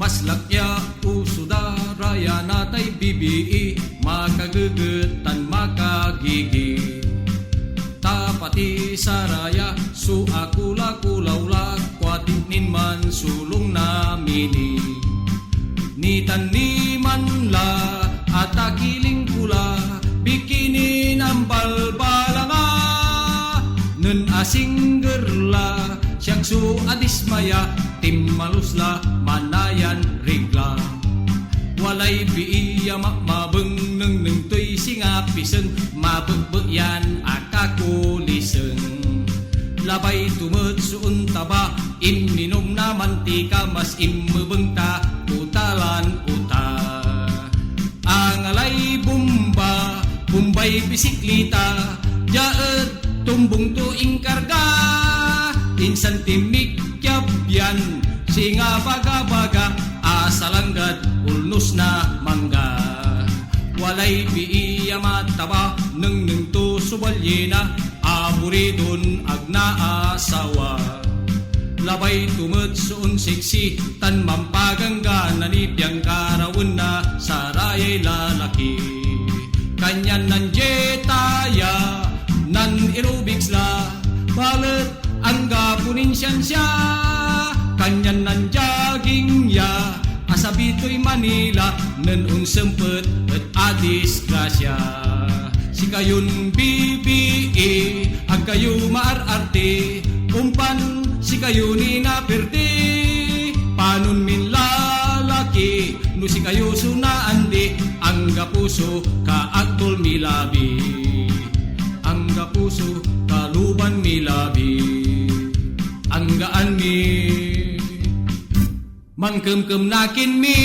Maslakya usuda raya natay bibii, makagugutan makagigi. Tapati saraya su akula kulawla, kwatin man sulong namini. Nitan ni manla at akiling pula, bikini ng balbalanga. Nun asing gerla, siyang su adismaya, timmalusla manayan regla. Walay biiya mabeng neng neng tuy singapisen, mabegbeyan akakulisen. Labay tumet suun taba, iminom na mantika, mas imebengta utalan uta. Angalay bumba, bumbay bisiklita, jaet tumbung tuing karga. Insan timik kyabyan, singa baga-baga, asalanggad ulnus na mangga. Walay biiya mataba, neng neng to subalyena, aburidon agna asawa. Labay tumet suun siksi, tan mampagangga, nanipyang karawin na sarayay lalaki. Kanyan nan jetaya, nan aerobics la, balet ang gapunin siya. Kanyan nan jogging ya, asabito'y Manila, nan sempet at adis grasya. Si kayun bibi, ang kayo maararte, umpan si kayo ni naperte. Panon min lalaki, no si kayo sunaandi, ang gapuso kaagtol milabi. Ang gapuso kaluban milabi. Ang gaan mi, mangkem-kem nakin mi.